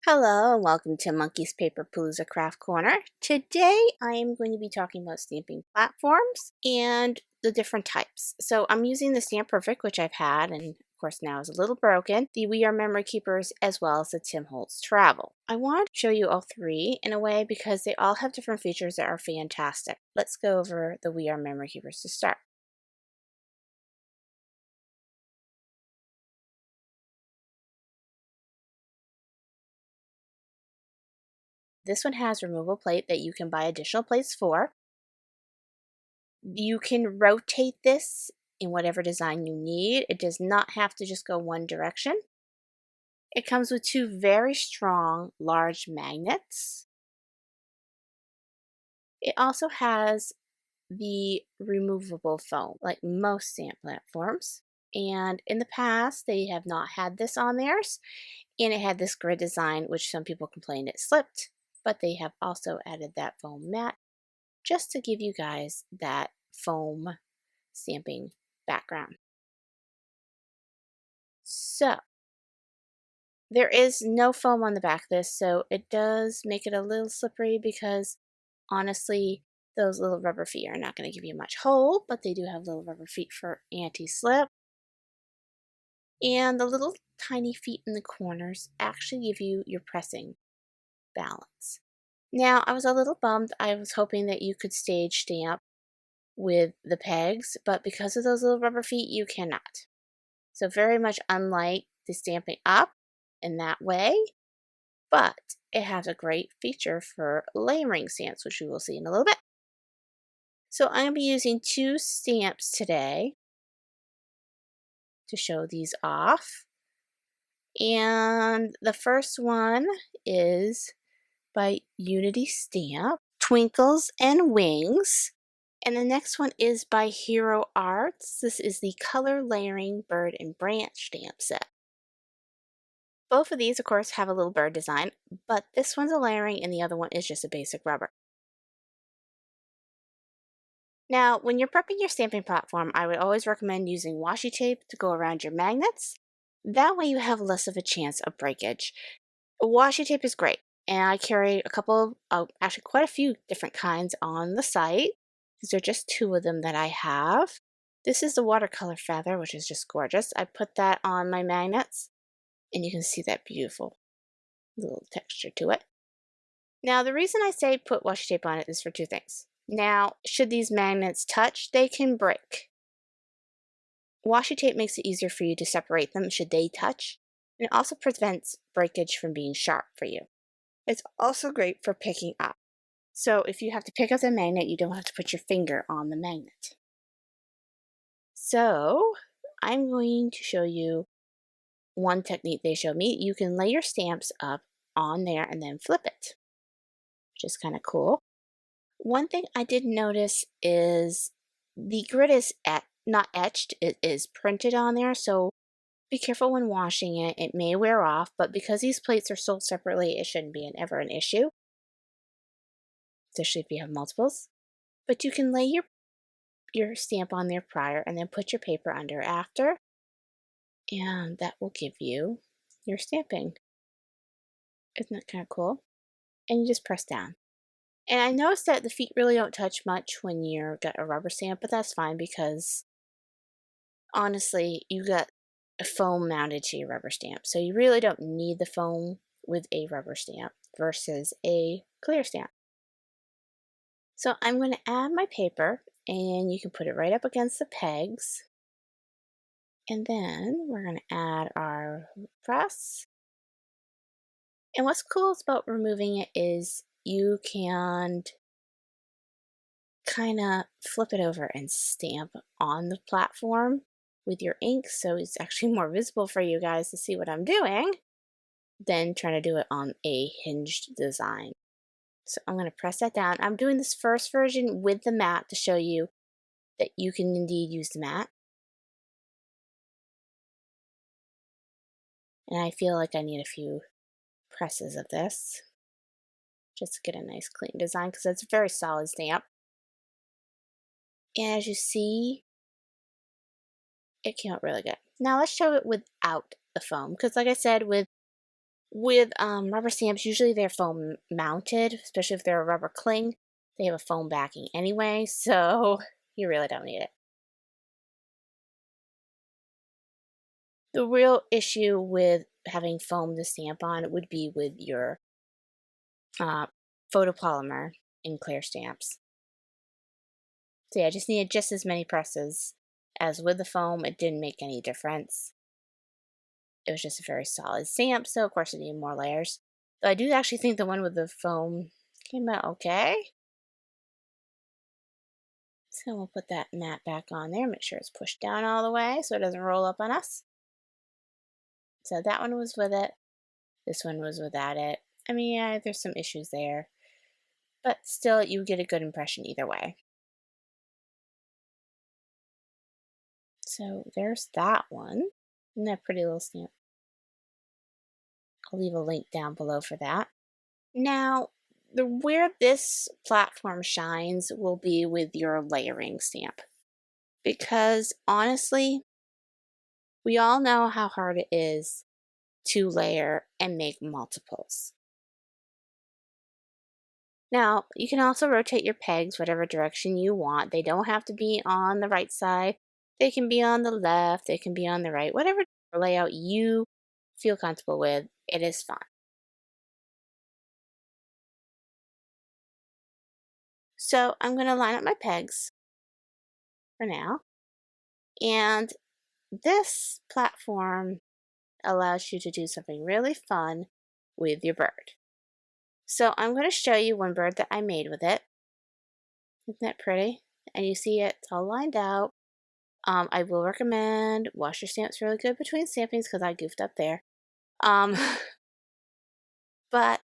Hello and welcome to Monkey's Paper Palooza Craft Corner. Today I am going to be talking about stamping platforms and the different types. So I'm using the Stamp Perfect, which I've had and of course now is a little broken, the We Are Memory Keepers, as well as the Tim Holtz Travel. I want to show you all three in a way because they all have different features that are fantastic. Let's go over the We Are Memory Keepers to start. This one has removable plate that you can buy additional plates for. You can rotate this in whatever design you need. It does not have to just go one direction. It comes with two very strong large magnets. It also has the removable foam, like most stamp platforms. And in the past, they have not had this on theirs. And it had this grid design, which some people complained it slipped. But they have also added that foam mat just to give you guys that foam stamping background. So there is no foam on the back of this, so it does make it a little slippery because honestly, those little rubber feet are not going to give you much hold, but they do have little rubber feet for anti-slip. And the little tiny feet in the corners actually give you your pressing balance. Now, I was a little bummed. I was hoping that you could stage stamp with the pegs, but because of those little rubber feet, you cannot. So very much unlike the Stamping Up in that way, but it has a great feature for layering stamps, which we will see in a little bit. So I'm going to be using two stamps today to show these off. And the first one is by Unity Stamp, Twinkles and Wings. And the next one is by Hero Arts. This is the Color Layering Bird and Branch stamp set. Both of these, of course, have a little bird design, but this one's a layering and the other one is just a basic rubber. Now, when you're prepping your stamping platform, I would always recommend using washi tape to go around your magnets. That way you have less of a chance of breakage. Washi tape is great, and I carry a couple, actually quite a few different kinds on the site. These are just two of them that I have. This is the watercolor feather, which is just gorgeous. I put that on my magnets, and you can see that beautiful little texture to it. Now, the reason I say put washi tape on it is for two things. Now, should these magnets touch, they can break. Washi tape makes it easier for you to separate them should they touch, and it also prevents breakage from being sharp for you. It's also great for picking up. So if you have to pick up the magnet, you don't have to put your finger on the magnet. So I'm going to show you one technique they showed me. You can lay your stamps up on there and then flip it, which is kind of cool. One thing I did notice is the grid is not etched, it is printed on there, so be careful when washing it. It may wear off, but because these plates are sold separately, it shouldn't be ever an issue, especially if you have multiples. But you can lay your stamp on there prior and then put your paper under after, and that will give you your stamping. Isn't that kind of cool? And you just press down. And I noticed that the feet really don't touch much when you've got a rubber stamp, but that's fine because honestly, you got a foam mounted to your rubber stamp. So you really don't need the foam with a rubber stamp versus a clear stamp. So I'm going to add my paper, and you can put it right up against the pegs. And then we're going to add our press. And what's cool about removing it is you can kind of flip it over and stamp on the platform with your ink, so it's actually more visible for you guys to see what I'm doing than trying to do it on a hinged design. So I'm going to press that down. I'm doing this first version with the mat to show you that you can indeed use the mat. And I feel like I need a few presses of this just to get a nice clean design because it's a very solid stamp. And as you see, it came out really good. Now let's show it without the foam because like I said, with With rubber stamps, usually they're foam mounted, especially if they're a rubber cling. They have a foam backing anyway, so you really don't need it. The real issue with having foam to stamp on would be with your uh, photopolymer in clear stamps. So yeah, I just needed just as many presses as with the foam. It didn't make any difference. It was just a very solid stamp, so of course I needed more layers. But I do actually think the one with the foam came out okay. So we'll put that mat back on there, make sure it's pushed down all the way so it doesn't roll up on us. So that one was with it. This one was without it. I mean, yeah, there's some issues there, but still you get a good impression either way. So there's that one. Isn't that pretty little stamp? I'll leave a link down below for that. Now, where this platform shines will be with your layering stamp. Because honestly, we all know how hard it is to layer and make multiples. Now, you can also rotate your pegs whatever direction you want. They don't have to be on the right side. They can be on the left, they can be on the right. Whatever layout you feel comfortable with, it is fine. So I'm going to line up my pegs for now. And this platform allows you to do something really fun with your bird. So I'm going to show you one bird that I made with it. Isn't that pretty? And you see it's all lined out. I will recommend wash your stamps really good between stampings because I goofed up there. Um, but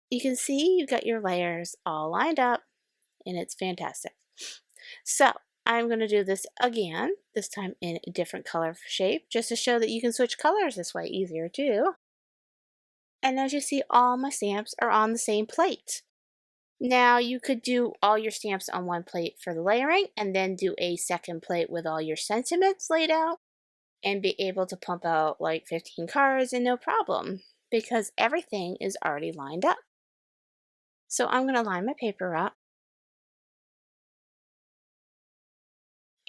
you can see you've got your layers all lined up and it's fantastic. So I'm going to do this again, this time in a different color shape, just to show that you can switch colors this way easier too. And as you see, all my stamps are on the same plate. Now you could do all your stamps on one plate for the layering and then do a second plate with all your sentiments laid out and be able to pump out like 15 cards and no problem because everything is already lined up. So I'm going to line my paper up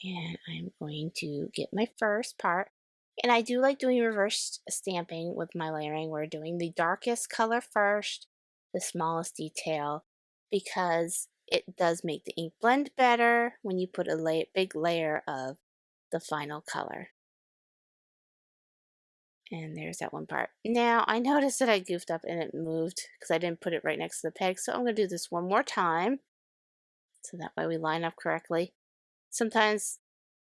and I'm going to get my first part. And I do like doing reverse stamping with my layering. We're doing the darkest color first, the smallest detail, because it does make the ink blend better when you put a big layer of the final color. And there's that one part. Now, I noticed that I goofed up and it moved because I didn't put it right next to the peg. So I'm going to do this one more time so that way we line up correctly. Sometimes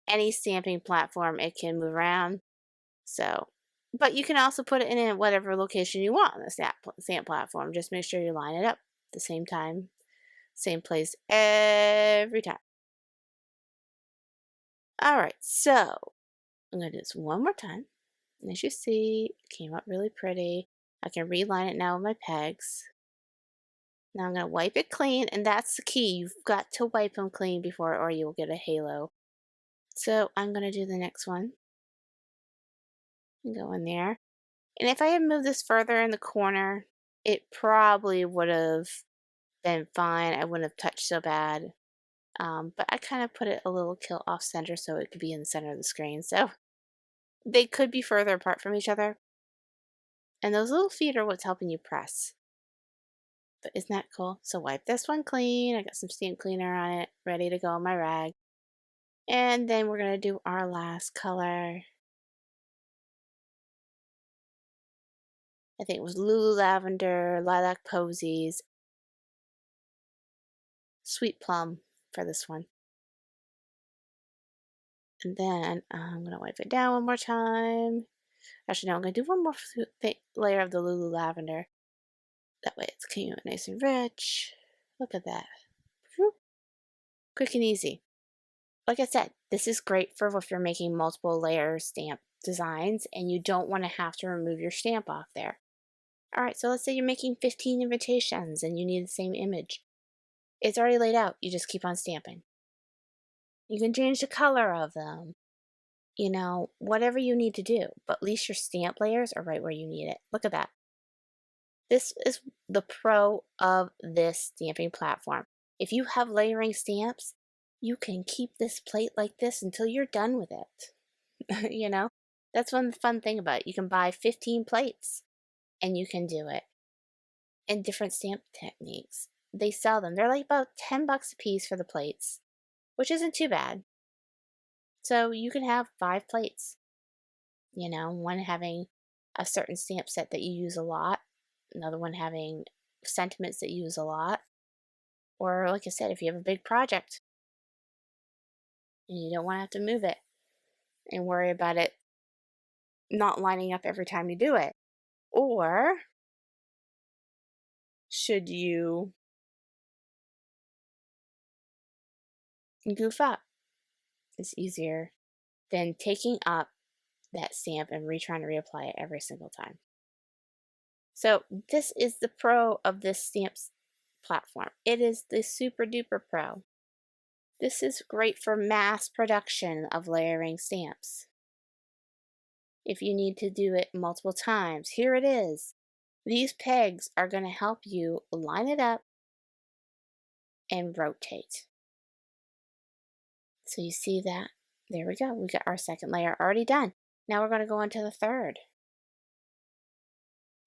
any stamping platform, it can move around. So, but you can also put it in whatever location you want on the stamp platform. Just make sure you line it up at the same time, same place every time. All right, so I'm going to do this one more time. And as you see, it came out really pretty. I can reline it now with my pegs. Now I'm going to wipe it clean, and that's the key. You've got to wipe them clean before or you'll get a halo. So I'm going to do the next one. And go in there. And if I had moved this further in the corner, it probably would have been fine. I wouldn't have touched so bad. But I kind of put it a little off center so it could be in the center of the screen. So they could be further apart from each other. And those little feet are what's helping you press. But isn't that cool? So wipe this one clean. I got some stamp cleaner on it, ready to go on my rag. And then we're going to do our last color. I think it was Lulu Lavender, Lilac Posies, Sweet Plum for this one. And then I'm going to wipe it down one more time. Actually, no, I'm going to do one more layer of the Lulu Lavender. That way it's came out nice and rich. Look at that. Quick and easy. Like I said, this is great for if you're making multiple layer stamp designs and you don't want to have to remove your stamp off there. Alright, so let's say you're making 15 invitations and you need the same image. It's already laid out, you just keep on stamping. You can change the color of them. You know, whatever you need to do, but at least your stamp layers are right where you need it. Look at that. This is the pro of this stamping platform. If you have layering stamps, you can keep this plate like this until you're done with it. You know, that's one fun thing about it. You can buy 15 plates and you can do it in different stamp techniques. They sell them. They're like about 10 bucks a piece for the plates, which isn't too bad. So you can have 5 plates, one having a certain stamp set that you use a lot, another one having sentiments that you use a lot. Or, like I said, if you have a big project and you don't want to have to move it and worry about it not lining up every time you do it. Or should you goof up? It's easier than taking up that stamp and trying to reapply it every single time. So this is the pro of this stamps platform. It is the super duper pro. This is great for mass production of layering stamps. If you need to do it multiple times, here it is. These pegs are going to help you line it up and rotate. So you see that? There we go. We got our second layer already done. Now we're going to go on to the third.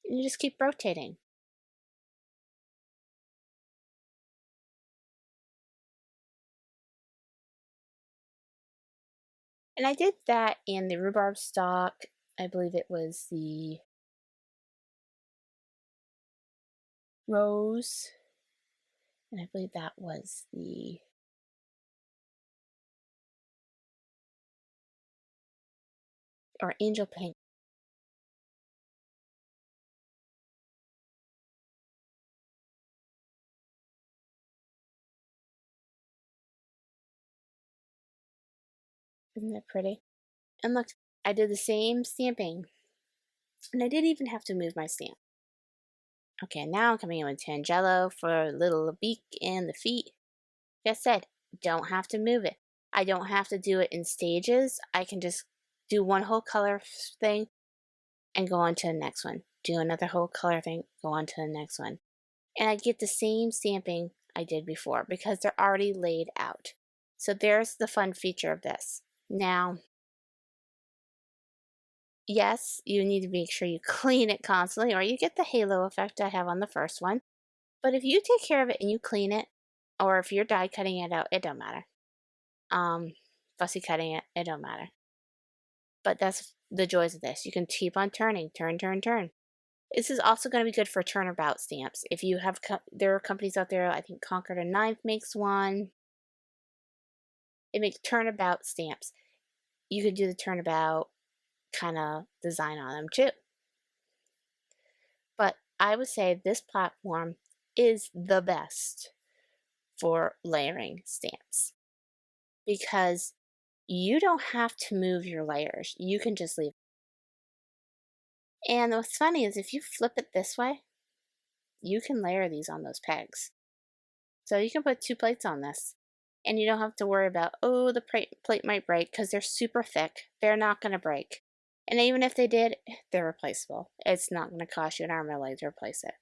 And you just keep rotating. And I did that in the rhubarb stock. I believe it was the rose. And I believe that was the or angel pink. Isn't that pretty? And look, I did the same stamping. And I didn't even have to move my stamp. Okay, now I'm coming in with Tangelo for the little beak and the feet. Like I said, don't have to move it. I don't have to do it in stages. I can just do one whole color thing and go on to the next one. Do another whole color thing, go on to the next one. And I get the same stamping I did before because they're already laid out. So there's the fun feature of this. Now, yes, you need to make sure you clean it constantly or you get the halo effect I have on the first one. But if you take care of it and you clean it, or if you're die cutting it out, it don't matter. Fussy cutting it, it don't matter. But that's the joys of this. You can keep on turning, turn, turn, turn. This is also going to be good for turnabout stamps. If you have, there are companies out there, I think Concord and Ninth makes one. It makes turnabout stamps. You could do the turnabout kind of design on them too. But I would say this platform is the best for layering stamps because you don't have to move your layers. You can just leave. And what's funny is if you flip it this way, you can layer these on those pegs. So you can put 2 plates on this and you don't have to worry about, oh, the plate might break because they're super thick. They're not going to break. And even if they did, they're replaceable. It's not going to cost you an arm and a leg to replace it.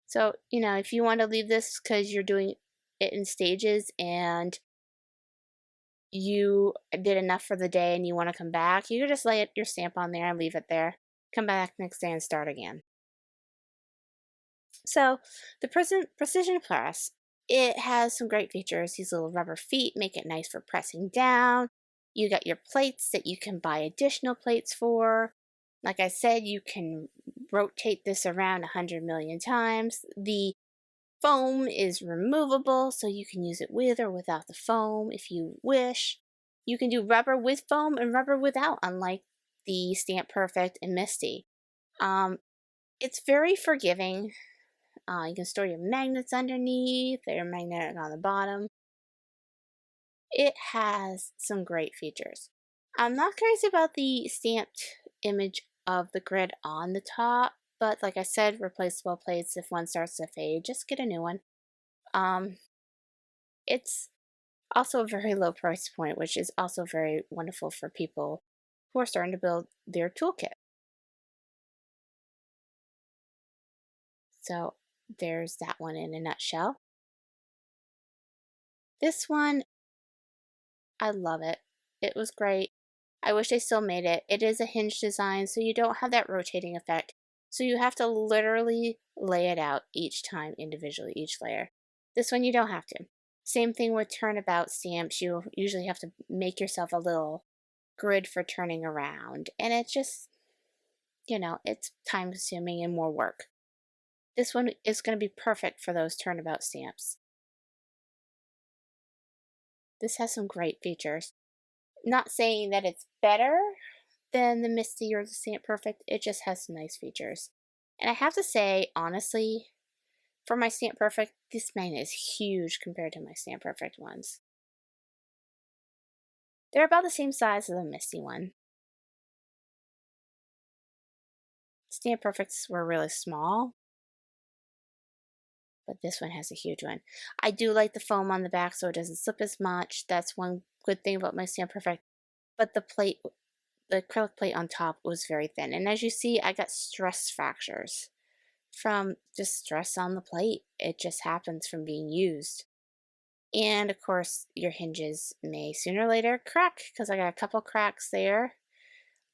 So, if you want to leave this because you're doing it in stages and you did enough for the day and you want to come back, you can just lay your stamp on there and leave it there. Come back next day and start again. So the Precision Press, it has some great features. These little rubber feet make it nice for pressing down. You got your plates that you can buy additional plates for. Like I said, you can rotate this around 100 million times. The foam is removable, so you can use it with or without the foam if you wish. You can do rubber with foam and rubber without, unlike the Stamp Perfect and Misti. It's very forgiving. You can store your magnets underneath, your magnet on the bottom. It has some great features. I'm not crazy about the stamped image of the grid on the top, but like I said, replaceable plates. If one starts to fade, just get a new one. It's also a very low price point, which is also very wonderful for people who are starting to build their toolkit. So there's that one in a nutshell. This one, I love it. It was great. I wish they still made it. It is a hinge design, so you don't have that rotating effect. So you have to literally lay it out each time individually, each layer. This one you don't have to. Same thing with turnabout stamps. You usually have to make yourself a little grid for turning around. And it's just, it's time consuming and more work. This one is going to be perfect for those turnabout stamps. This has some great features. Not saying that it's better than the Misti or the Stamp Perfect, it just has some nice features. And I have to say, honestly, for my Stamp Perfect, this magnet is huge compared to my Stamp Perfect ones. They're about the same size as the Misti one. Stamp Perfects were really small, but this one has a huge one. I do like the foam on the back so it doesn't slip as much. That's one good thing about my Stamp Perfect. But the acrylic plate on top was very thin. And as you see, I got stress fractures from just stress on the plate. It just happens from being used. And of course, your hinges may sooner or later crack because I got a couple cracks there.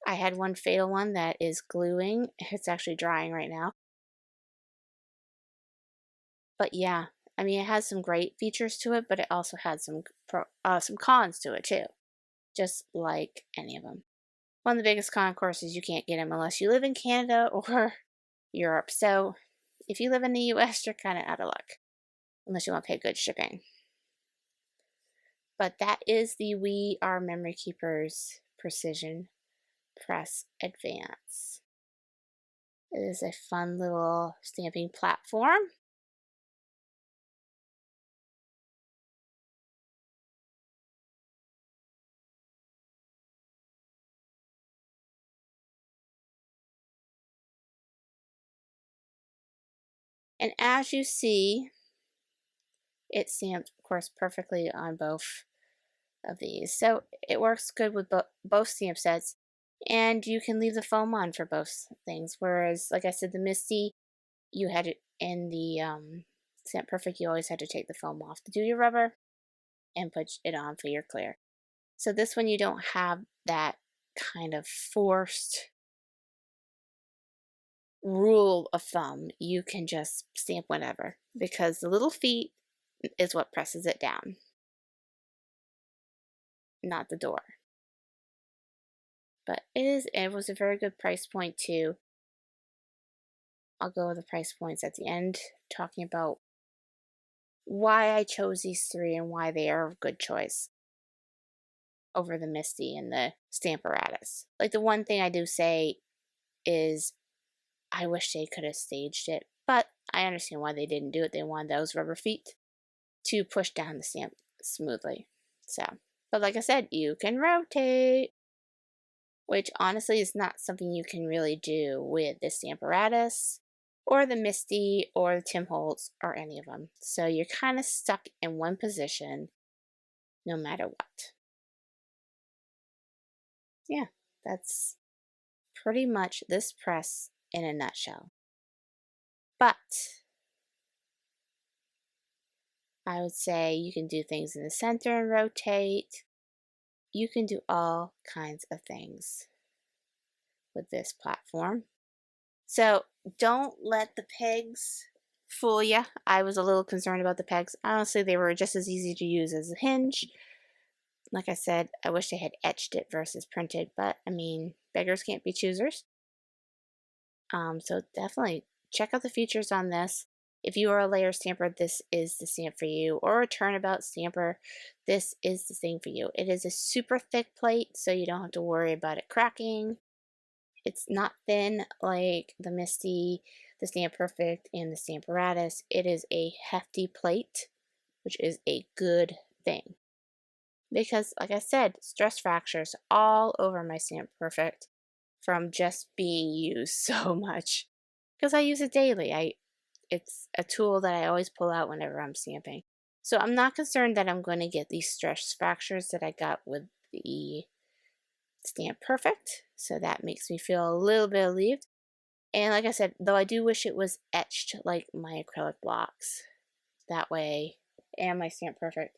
I had one fatal one that is gluing. It's actually drying right now. But yeah, I mean, it has some great features to it, but it also had some cons to it too, just like any of them. One of the biggest con, of course, is you can't get them unless you live in Canada or Europe. So if you live in the US, you're kind of out of luck, unless you want to pay good shipping. But that is the We Are Memory Keepers Precision Press Advance. It is a fun little stamping platform. And as you see, it stamped, of course, perfectly on both of these. So it works good with both stamp sets. And you can leave the foam on for both things. Whereas, like I said, the Misti, you had it in the Stamp Perfect, you always had to take the foam off to do your rubber and put it on for your clear. So this one, you don't have that kind of forced rule of thumb. You can just stamp whenever because the little feet is what presses it down, not the door. But it was a very good price point too. I'll go with the price points at the end, talking about why I chose these three and why they are a good choice over the Misti and the Stamparatus. Like, the one thing I do say is I wish they could have staged it, but I understand why they didn't do it. They wanted those rubber feet to push down the stamp smoothly. So, but like I said, you can rotate, which honestly is not something you can really do with the Stamparatus or the Misti or the Tim Holtz or any of them. So you're kind of stuck in one position no matter what. Yeah, that's pretty much this press in a nutshell. But I would say you can do things in the center and rotate. You can do all kinds of things with this platform. So don't let the pegs fool you. I was a little concerned about the pegs. Honestly, they were just as easy to use as a hinge. Like I said, I wish they had etched it versus printed, but I mean, beggars can't be choosers. So definitely check out the features on this. If you are a layer stamper, this is the stamp for you. Or a turnabout stamper, this is the thing for you. It is a super thick plate, so you don't have to worry about it cracking. It's not thin like the Misti, the Stamp Perfect, and the Stamparatus. It is a hefty plate, which is a good thing. Because, like I said, stress fractures all over my Stamp Perfect from just being used so much. Because I use it daily. It's a tool that I always pull out whenever I'm stamping. So I'm not concerned that I'm going to get these stress fractures that I got with the Stamp Perfect. So that makes me feel a little bit relieved. And like I said, though I do wish it was etched like my acrylic blocks. That way, and my Stamp Perfect.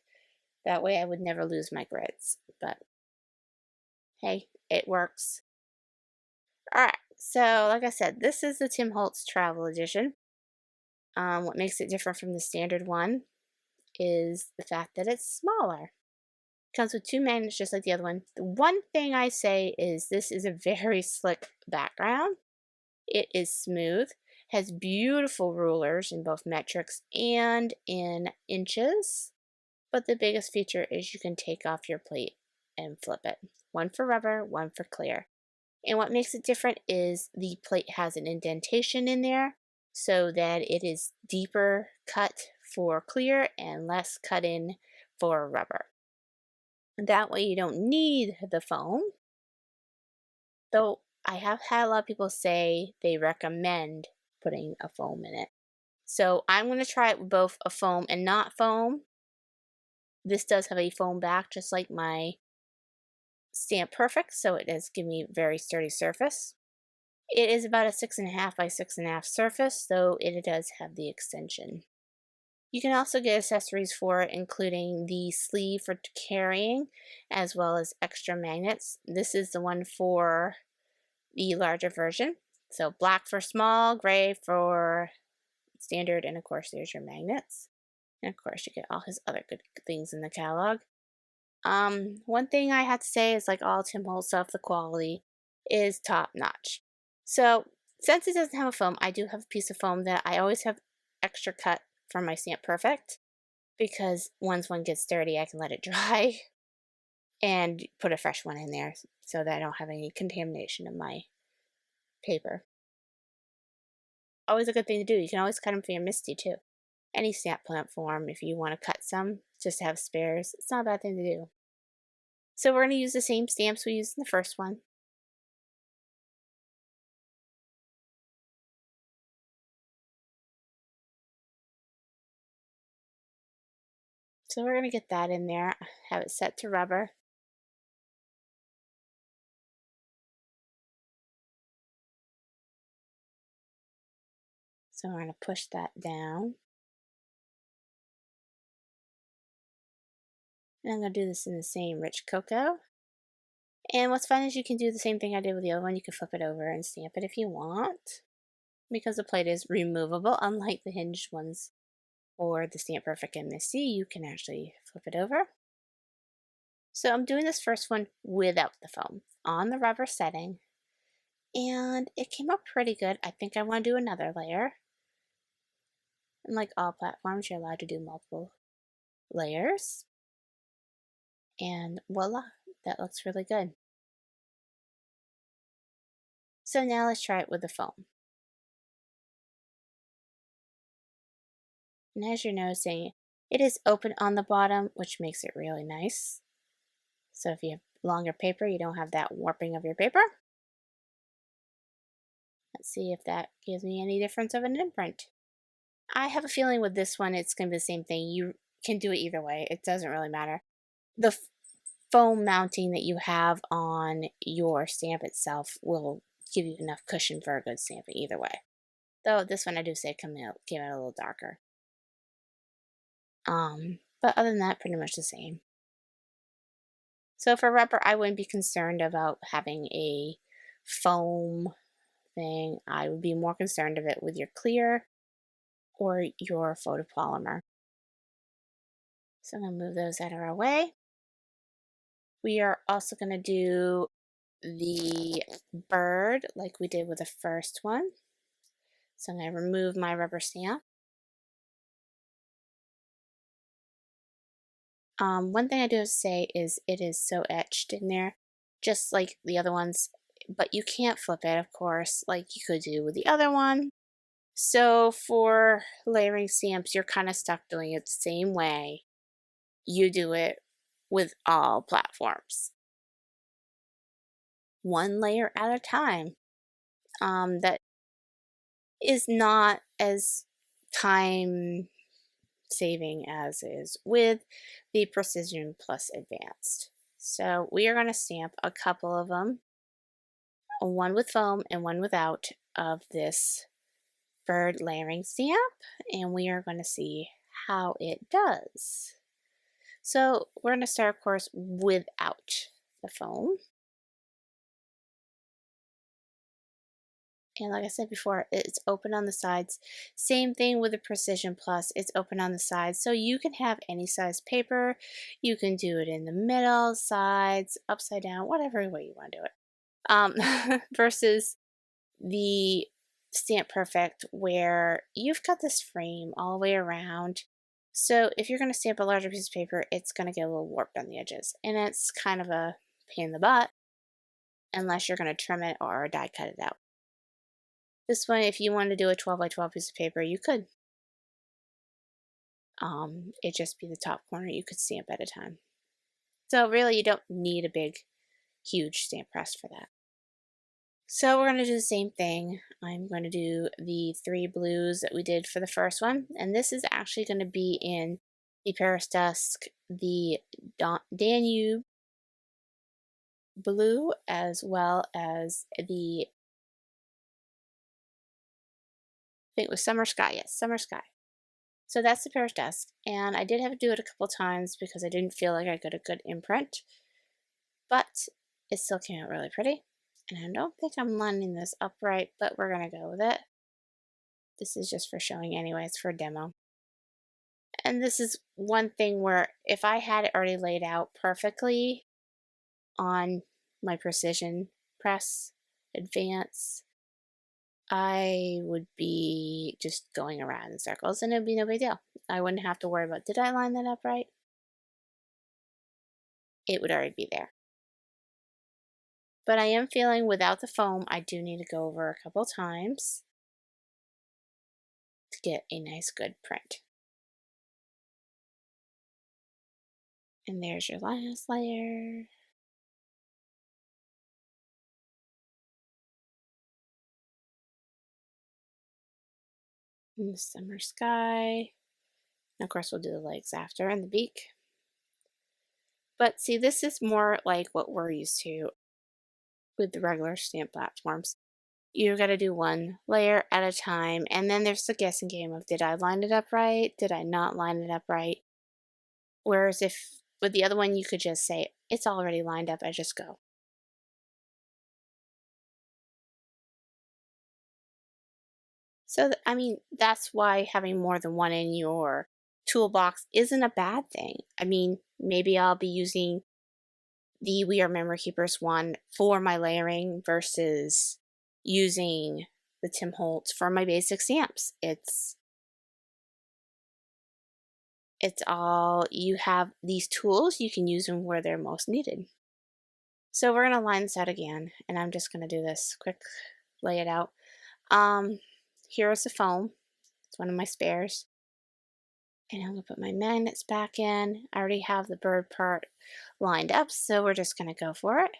That way I would never lose my grids. But hey, it works. Alright, so like I said, this is the Tim Holtz Travel Edition. What makes it different from the standard one is the fact that it's smaller. It comes with 2 magnets just like the other one. The one thing I say is this is a very slick background. It is smooth, has beautiful rulers in both metrics and in inches. But the biggest feature is you can take off your plate and flip it. One for rubber, one for clear. And what makes it different is the plate has an indentation in there so that it is deeper cut for clear and less cut in for rubber. That way you don't need the foam. Though I have had a lot of people say they recommend putting a foam in it. So I'm going to try it with both a foam and not foam. This does have a foam back just like my Stamp Perfect, so it does give me a very sturdy surface. It is about a 6.5 by 6.5 surface, though it does have the extension. You can also get accessories for it, including the sleeve for carrying, as well as extra magnets. This is the one for the larger version. So black for small, gray for standard, and of course there's your magnets. And of course you get all his other good things in the catalog. One thing I have to say is like all Tim Holtz stuff, the quality is top notch. So since it doesn't have a foam, I do have a piece of foam that I always have extra cut from my Stamp Perfect, because once one gets dirty, I can let it dry and put a fresh one in there so that I don't have any contamination of my paper. Always a good thing to do. You can always cut them for your Misti too. Any stamp platform, if you want to cut some just to have spares, it's not a bad thing to do. So we're going to use the same stamps we used in the first one. So we're going to get that in there, have it set to rubber. So we're going to push that down. And I'm going to do this in the same rich cocoa. And what's fun is you can do the same thing I did with the other one. You can flip it over and stamp it if you want, because the plate is removable, unlike the hinged ones or the Stamp Perfect and Misti. You can actually flip it over. So I'm doing this first one without the foam on the rubber setting, and it came out pretty good. I think I want to do another layer. And like all platforms, you're allowed to do multiple layers. And voila, that looks really good. So now let's try it with the foam. And as you're noticing, it is open on the bottom, which makes it really nice. So if you have longer paper, you don't have that warping of your paper. Let's see if that gives me any difference of an imprint. I have a feeling with this one, it's going to be the same thing. You can do it either way. It doesn't really matter. The foam mounting that you have on your stamp itself will give you enough cushion for a good stamping either way. Though this one I do say came out a little darker. But other than that, pretty much the same. So for rubber, I wouldn't be concerned about having a foam thing. I would be more concerned of it with your clear or your photopolymer. So I'm going to move those out of our way. We are also going to do the bird like we did with the first one. So I'm going to remove my rubber stamp. One thing I do have to say is it is so etched in there, just like the other ones, but you can't flip it, of course, like you could do with the other one. So for layering stamps, you're kind of stuck doing it the same way you do it with all platforms. One layer at a time. That is not as time saving as is with the Precision Plus Advanced. So we are going to stamp a couple of them, one with foam and one without, of this bird layering stamp, and we are going to see how it does. So we're going to start, of course, without the foam. And like I said before, it's open on the sides. Same thing with the Precision Plus, it's open on the sides. So you can have any size paper. You can do it in the middle, sides, upside down, whatever way you want to do it. Versus the Stamp Perfect, where you've got this frame all the way around. So if you're going to stamp a larger piece of paper, it's going to get a little warped on the edges. And it's kind of a pain in the butt unless you're going to trim it or die cut it out. This one, if you wanted to do a 12 by 12 piece of paper, you could. It'd just be the top corner you could stamp at a time. So really, you don't need a big, huge stamp press for that. So we're going to do the same thing. I'm going to do the 3 blues that we did for the first one. And this is actually going to be in the Paris Dusk, the Danube blue, as well as the, I think it was Summer Sky. Yes, Summer Sky. So that's the Paris Dusk. And I did have to do it a couple times because I didn't feel like I got a good imprint. But it still came out really pretty. And I don't think I'm lining this up right, but we're going to go with it. This is just for showing anyway, it's for a demo. And this is one thing where if I had it already laid out perfectly on my Precision Press Advance, I would be just going around in circles and it would be no big deal. I wouldn't have to worry about, did I line that up right? It would already be there. But I am feeling without the foam, I do need to go over a couple times to get a nice good print. And there's your last layer. And the Summer Sky. And of course, we'll do the legs after and the beak. But see, this is more like what we're used to with the regular stamp platforms. You got to do one layer at a time, and then there's the guessing game of, did I line it up right? Did I not line it up right? Whereas if with the other one, you could just say, it's already lined up, I just go. So, I mean, that's why having more than one in your toolbox isn't a bad thing. I mean, maybe I'll be using the We Are Memory Keepers one for my layering versus using the Tim Holtz for my basic stamps. It's all, you have these tools, you can use them where they're most needed. So we're going to line this out again, and I'm just going to do this quick, lay it out. Here's the foam. It's one of my spares. And I'm going to put my magnets back in. I already have the bird part lined up, so we're just going to go for it.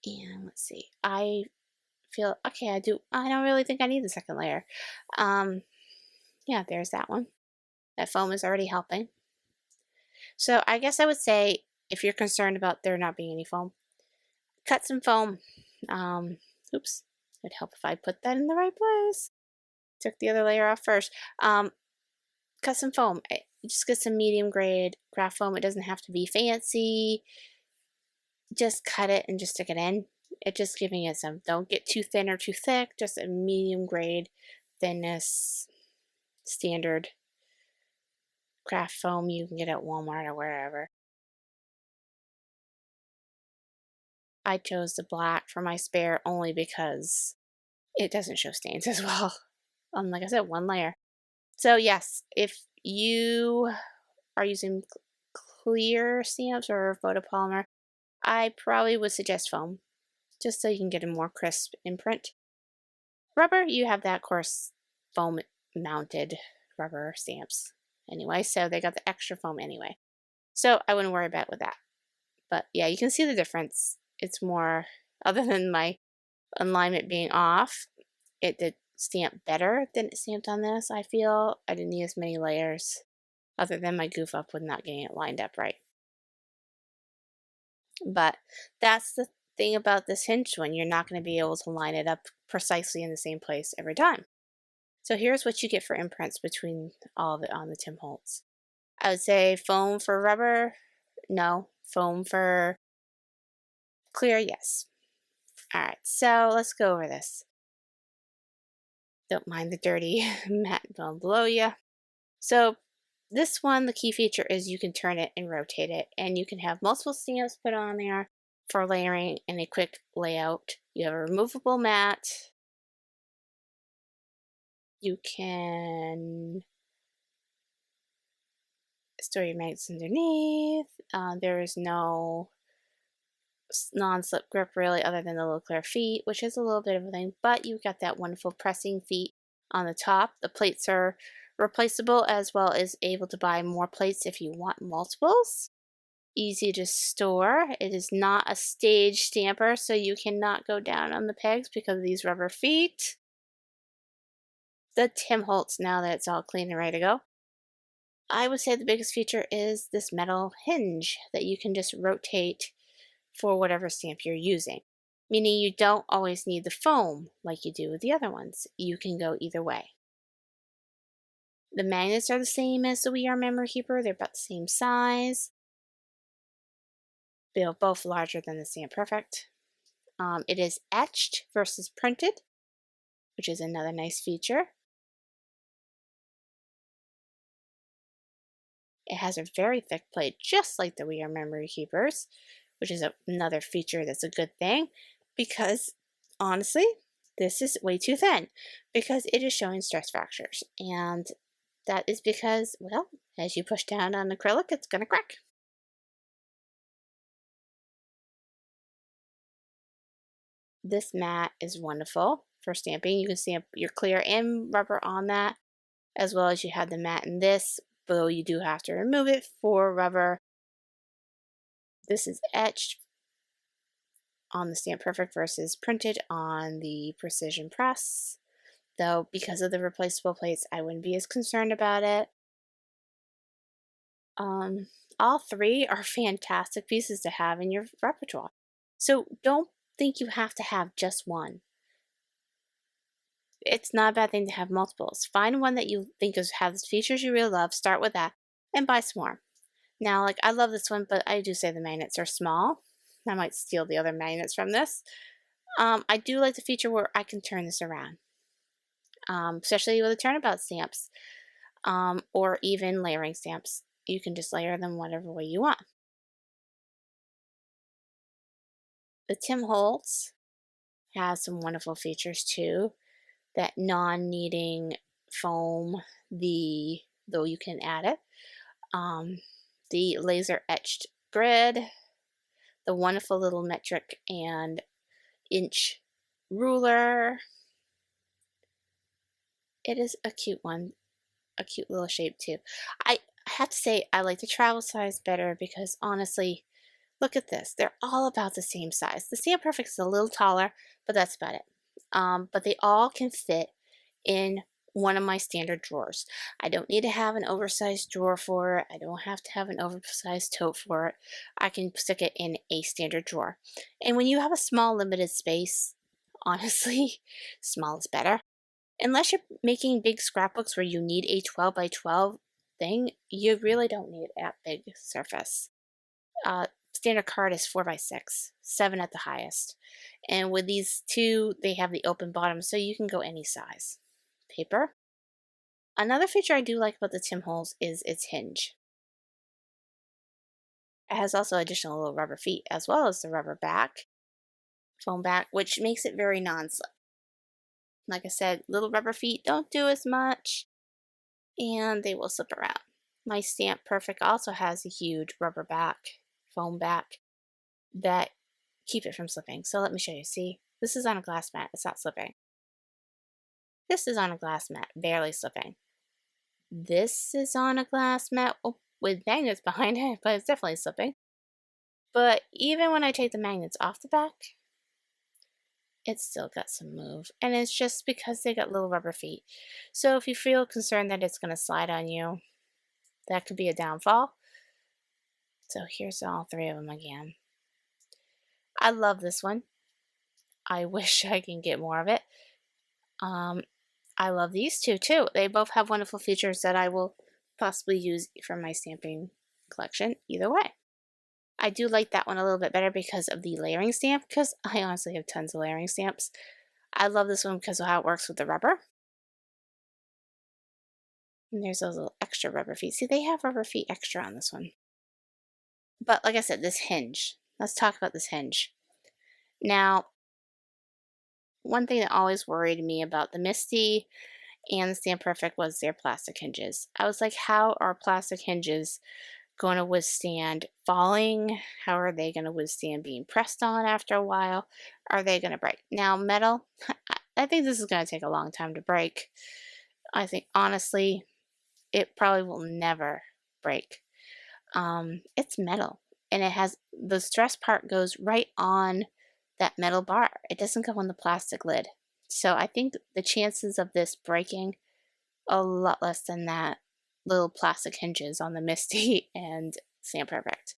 And let's see. I feel, okay, I don't really think I need the second layer. Yeah, there's that one. That foam is already helping. So I guess I would say, if you're concerned about there not being any foam, cut some foam. Oops, it would help if I put that in the right place. Took the other layer off first. Cut some foam. Just get some medium grade craft foam. It doesn't have to be fancy. Just cut it and just stick it in. It's just giving it some, don't get too thin or too thick, just a medium grade thinness, standard craft foam you can get at Walmart or wherever. I chose the black for my spare only because it doesn't show stains as well. Like I said, one layer. So yes, if you are using clear stamps or photopolymer, I probably would suggest foam, just so you can get a more crisp imprint. Rubber, you have that, of course, foam mounted rubber stamps anyway, so they got the extra foam anyway. So I wouldn't worry about with that. But yeah, you can see the difference. It's more, other than my alignment being off, it did stamp better than it stamped on this, I feel. I didn't need as many layers, other than my goof up with not getting it lined up right. But that's the thing about this hinged one, you're not going to be able to line it up precisely in the same place every time. So here's what you get for imprints between all of it on the Tim Holtz. I would say foam for rubber, no. Foam for clear, yes. All right, so let's go over this. Don't mind the dirty mat down below you. So this one, the key feature is you can turn it and rotate it, and you can have multiple stamps put on there for layering and a quick layout. You have a removable mat. You can store your magnets underneath. There is no non-slip grip really other than the little clear feet, which is a little bit of a thing, but you've got that wonderful pressing feet on the top. The plates are replaceable, as well as able to buy more plates if you want multiples. Easy to store. It is not a stage stamper, so you cannot go down on the pegs because of these rubber feet. The Tim Holtz, now that it's all clean and ready to go, I would say the biggest feature is this metal hinge that you can just rotate for whatever stamp you're using. Meaning you don't always need the foam like you do with the other ones. You can go either way. The magnets are the same as the We Are Memory Keeper. They're about the same size. They're both larger than the Stamp Perfect. It is etched versus printed, which is another nice feature. It has a very thick plate, just like the We Are Memory Keepers, which is another feature that's a good thing, because honestly, this is way too thin because it is showing stress fractures. And that is because, well, as you push down on acrylic, it's going to crack. This mat is wonderful for stamping. You can stamp your clear and rubber on that, as well as you have the mat in this, though you do have to remove it for rubber. This is etched on the Stamp Perfect versus printed on the Precision Press. Though, because of the replaceable plates, I wouldn't be as concerned about it. All three are fantastic pieces to have in your repertoire. So don't think you have to have just one. It's not a bad thing to have multiples. Find one that you think has features you really love, start with that, and buy some more. Now, like, I love this one, but I do say the magnets are small. I might steal the other magnets from this. I do like the feature where I can turn this around, especially with the turnabout stamps, or even layering stamps. You can just layer them whatever way you want. The Tim Holtz has some wonderful features too. That non-kneading foam, though you can add it, the laser etched grid, the wonderful little metric and inch ruler. It is a cute one, a cute little shape too. I have to say I like the travel size better because honestly, look at this. They're all about the same size. The Stamp Perfect is a little taller, but that's about it. But they all can fit in one of my standard drawers. I don't need to have an oversized drawer for it. I don't have to have an oversized tote for it. I can stick it in a standard drawer. And when you have a small limited space, honestly, small is better. Unless you're making big scrapbooks where you need a 12 by 12 thing, you really don't need that big surface. Standard card is 4 by 6, 7 at the highest. And with these two, they have the open bottom, so you can go any size. Paper. Another feature I do like about the Tim Holtz is its hinge. It has also additional little rubber feet, as well as the rubber back, foam back, which makes it very non-slip. Like I said, little rubber feet don't do as much, and they will slip around. My Stamp Perfect also has a huge rubber back, foam back, that keep it from slipping. So let me show you. See, this is on a glass mat. It's not slipping. This is on a glass mat, barely slipping. This is on a glass mat with magnets behind it, but it's definitely slipping. But even when I take the magnets off the back, it's still got some move. And it's just because they got little rubber feet. So if you feel concerned that it's going to slide on you, that could be a downfall. So here's all three of them again. I love this one. I wish I can get more of it. I love these two too. They both have wonderful features that I will possibly use for my stamping collection either way. I do like that one a little bit better because of the layering stamp, because I honestly have tons of layering stamps. I love this one because of how it works with the rubber. And there's those little extra rubber feet. See, they have rubber feet extra on this one. But like I said, this hinge. Let's talk about this hinge. Now, one thing that always worried me about the Misti and the Stamp Perfect was their plastic hinges. I was like, how are plastic hinges going to withstand falling? How are they going to withstand being pressed on after a while? Are they going to break? Now, metal, I think this is going to take a long time to break. I think, honestly, it probably will never break. It's metal, and it has, the stress part goes right on that metal bar. It doesn't go on the plastic lid. So I think the chances of this breaking a lot less than that little plastic hinges on the Misti and Stamp Perfect.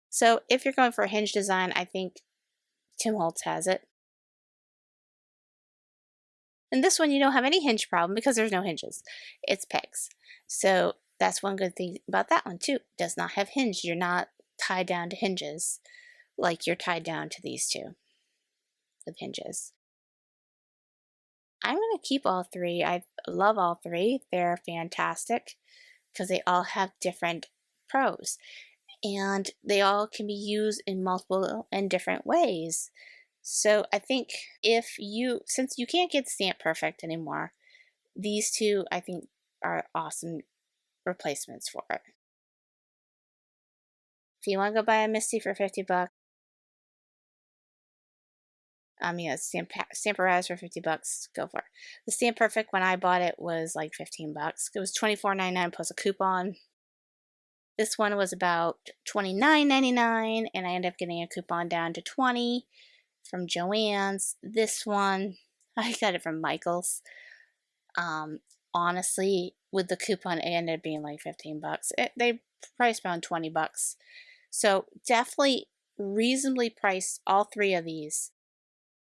So if you're going for a hinge design, I think Tim Holtz has it. And this one, you don't have any hinge problem because there's no hinges. It's pegs. So that's one good thing about that one too. It does not have hinge. You're not tied down to hinges like you're tied down to these two with hinges. I'm going to keep all three. I love all three. They're fantastic because they all have different pros, and they all can be used in multiple and different ways. So I think since you can't get Stamp Perfect anymore, these two I think are awesome replacements for it. If you want to go buy a Misti for $50, Stamparatus for $50, go for it. The Stamp Perfect, when I bought it, was like $15. It was $24.99 plus a coupon. This one was about $29.99, and I ended up getting a coupon down to $20 from Joann's. This one, I got it from Michael's. Honestly, with the coupon, it ended up being like $15. They priced around $20. So definitely reasonably priced, all three of these.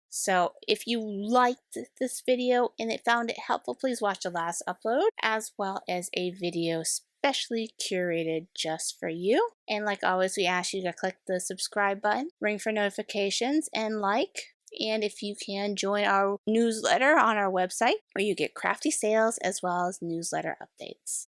So if you liked this video and found it helpful, please watch the last upload, as well as a video specially curated just for you. And like always, we ask you to click the subscribe button, ring for notifications, and like. And if you can, join our newsletter on our website, where you get crafty sales as well as newsletter updates.